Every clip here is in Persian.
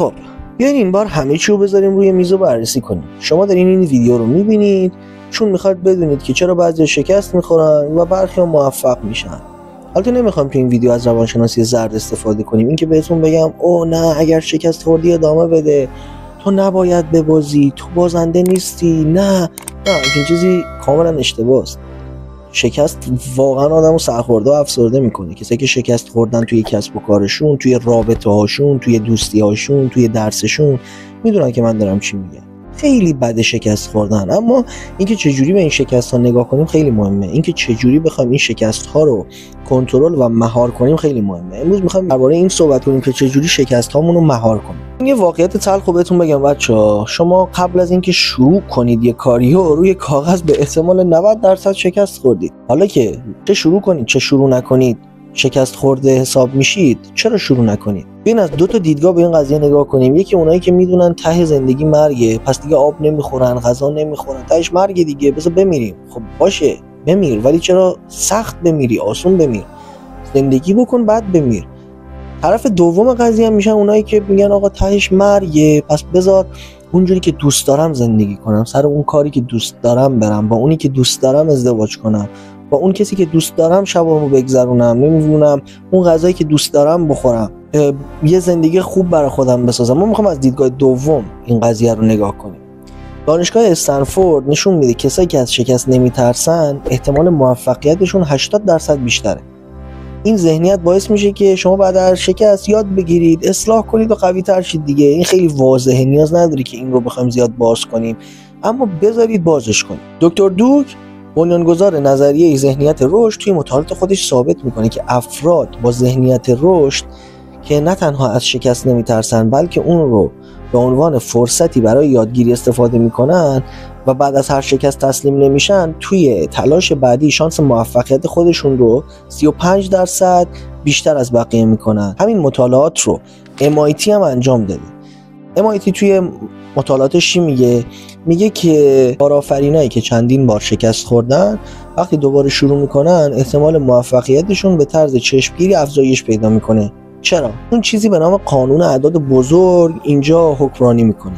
خب بیاین این بار همه چی رو بذاریم روی میز و بررسی کنیم. شما دارین این ویدیو رو میبینید چون میخواد بدونید که چرا بعضی شکست میخورن و برخی موفق میشن. البته نمیخوام تو این ویدیو از روانشناسی زرد استفاده کنیم، این که بهتون بگم او نه اگر شکست خوردی ادامه بده، تو نباید ببازی، تو بازنده نیستی. نه این چیزی کاملا اشتباهه. شکست واقعا آدمو سرخورده و افسرده میکنه. کسایی که شکست خوردن توی کسب و کارشون، توی رابطه هاشون، توی دوستی هاشون، توی درسشون، میدونن که من دارم چی میگم. خیلی بده شکست خوردن، اما اینکه چجوری به این شکست ها نگاه کنیم خیلی مهمه. اینکه چجوری بخوایم این شکست ها رو کنترل و مهار کنیم خیلی مهمه. امروز میخوایم درباره این صحبت کنیم که چجوری شکست هامون رو مهار کنیم. این یه واقعیت تلخ بهتون بگم بچه‌ها، شما قبل از اینکه شروع کنید یه کاریو روی کاغذ به احتمال 90% شکست خوردید. حالا که چه شروع کنید چه شروع نکنید شکست خورده حساب میشید، چرا شروع نکنید؟ بیاین از دو تا دیدگاه به این قضیه نگاه کنیم. یکی اونایی که میدونن ته زندگی مرگه، پس دیگه آب نمیخورن، غذا نمیخورن، تهش مرگ دیگه، بذار بمیریم. خب باشه بمیر، ولی چرا سخت بمیری؟ آسون بمیر، زندگی بکن بعد بمیر. طرف دوم قضیه هم میشن اونایی که میگن آقا تهش مرگه، پس بذار اونجوری که دوست دارم زندگی کنم، سر اون کاری که دوست دارم برم، با اونی که دوست دارم ازدواج کنم، با اون کسی که دوست دارم شبامو بگذرونم، نمیدونم اون غذایی که دوست دارم بخورم، یه زندگی خوب برای خودم بسازم. ما میخوام از دیدگاه دوم این قضیه رو نگاه کنیم. دانشگاه استنفورد نشون میده کسایی که از شکست نمیترسن احتمال موفقیتشون 80% بیشتره. این ذهنیت باعث میشه که شما بعد از شکست یاد بگیرید، اصلاح کنید و قوی تر شید دیگه. این خیلی واضحه، نیاز نداری که این رو بخوایم زیاد باز کنیم، اما بذارید بازش کنید. دکتر دوک بنیانگذار نظریه ذهنیت رشد توی مطالعات خودش ثابت میکنه که افراد با ذهنیت رشد که نه تنها از شکست نمیترسن بلکه اون رو به عنوان فرصتی برای یادگیری استفاده میکنن و بعد از هر شکست تسلیم نمیشن، توی تلاش بعدی شانس موفقیت خودشون رو 35% بیشتر از بقیه میکنن. همین مطالعات رو MIT هم انجام داده. MIT توی مطالعاتش چی میگه؟ میگه که کارآفرینایی که چندین بار شکست خوردن وقتی دوباره شروع میکنن احتمال موفقیتشون به طرز چشمگیری افزایش پیدا میکنه. چرا؟ اون چیزی به نام قانون اعداد بزرگ اینجا حکمرانی میکنه.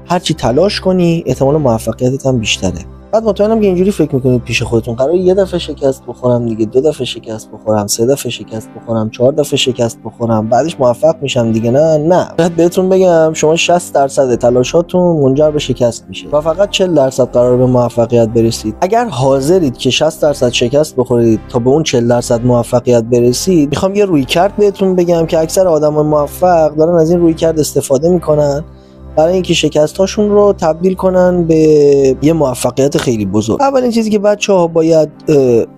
هرچی تلاش کنی احتمال موفقیتت هم بیشتره. بعد مطمئنم که اینجوری فکر میکنید پیش خودتون قراره یه دفعه شکست بخورم دیگه، 2 دفعه شکست بخورم، 3 دفعه شکست بخورم، 4 دفعه شکست بخورم، بعدش موفق میشم دیگه. نه باید بهتون بگم شما 60% تلاشاتون منجر به شکست میشه و فقط 40% قراره به موفقیت برسید. اگر حاضرید که 60% شکست بخورید تا به اون 40% موفقیت برسید، میخوام یه رویکرد بهتون بگم که اکثر آدمای موفق دارن از این رویکرد استفاده میکنن برای اینکه شکست‌هاشون رو تبدیل کنن به یه موفقیت خیلی بزرگ. اولین چیزی که بچه‌ها باید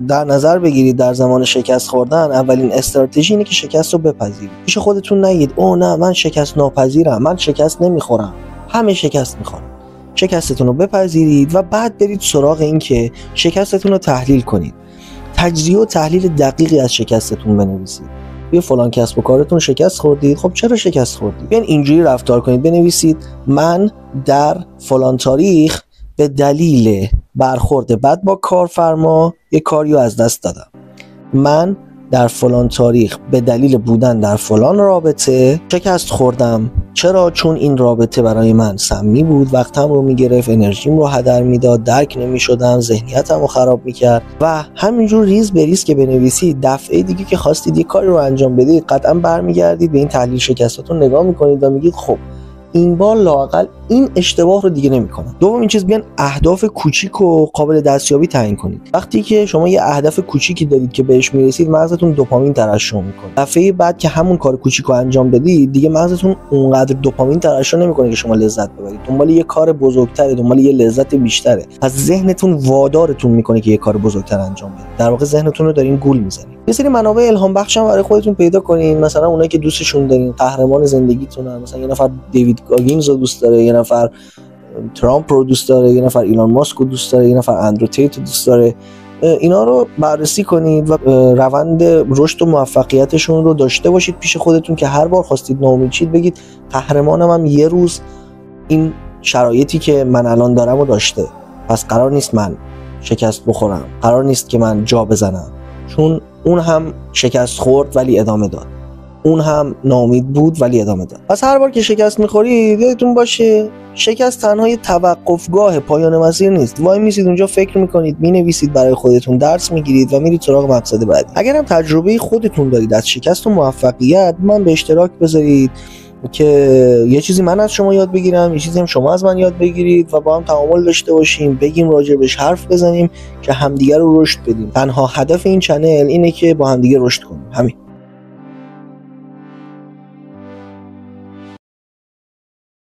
در نظر بگیرید در زمان شکست خوردن، اولین استراتژی اینه که شکست رو بپذیرید. پیش خودتون نگید او نه من شکست ناپذیرم، من شکست نمیخورم. همه شکست میخورن. شکستتون رو بپذیرید و بعد برید سراغ این که شکستتون رو تحلیل کنید. تجزیه و تحلیل دقیقی از شکستتون بنویسید. یه فلان کسب و کارتون شکست خوردید، خب چرا شکست خوردید؟ بیاین اینجوری رفتار کنید. بنویسید من در فلان تاریخ به دلیل برخورد بد با کارفرما یه کاریو از دست دادم. من در فلان تاریخ به دلیل بودن در فلان رابطه شکست خوردم. چرا؟ چون این رابطه برای من سمی بود، وقتم رو میگرفت، انرژیم رو هدر میداد، درک نمیشدم، ذهنیتم رو خراب میکرد. و همینجور ریز به ریز که بنویسید، دفعه دیگه که خواستید یه کاری رو انجام بدید قطعا برمیگردید به این تحلیل شکستاتون نگاه میکنید و میگید خب این بار لااقل این اشتباه رو دیگه نمی‌کنم. دومین چیز، بیان اهداف کوچیک و قابل دستیابی تعیین کنید. وقتی که شما یه هدف کوچیکی دارید که بهش میرسید، مغزتون دوپامین ترشح میکنه. دفعه بعد که همون کار کوچیک رو انجام بدید، دیگه مغزتون اونقدر دوپامین ترشح نمیکنه که شما لذت ببرید. دنبال یه کار بزرگتره، دنبال یه لذت بیشتره. پس ذهنتون وادارتون میکنه که یه کار بزرگتر انجام بدید. در واقع ذهنتون رو دارین گول میزنید. یه سری منابع الهام بخش هم برای خودتون پیدا کنین. مثلا اونایی که دوستشون دارین، قهرمان زندگیتونن. مثلا یه نفر دیوید گاگینز رو دوست داره، یه نفر ترامپ رو دوست داره، یه نفر ایلان ماسک رو دوست داره، یه نفر اندرو تیت رو دوست داره. اینا رو بررسی کنید و روند رشد و موفقیتشون رو داشته باشید پیش خودتون که هر بار خواستید ناامید شید بگید قهرمانم هم یه روز این شرایطی که من الان دارم رو داشته، پس قرار نیست من شکست بخورم، قرار نیست که من جا بزنم، چون اون هم شکست خورد ولی ادامه داد. اون هم ناامید بود ولی ادامه داد. پس هر بار که شکست میخورید یادتون باشه شکست تنها یه توقفگاه پایان مسیر نیست. وای میسید اونجا فکر میکنید، مینویسید، برای خودتون درس میگیرید و میرید سراغ مقصد بعدی. اگر هم تجربه خودتون دارید از شکست و موفقیت، من به اشتراک بذارید که یه چیزی من از شما یاد بگیرم، یه چیزی هم شما از من یاد بگیرید و با هم تعامل داشته باشیم، بگیم راجبش، حرف بزنیم که همدیگه رو رشد بدیم. تنها هدف این چنل اینه که با همدیگه رشد کنیم. همین.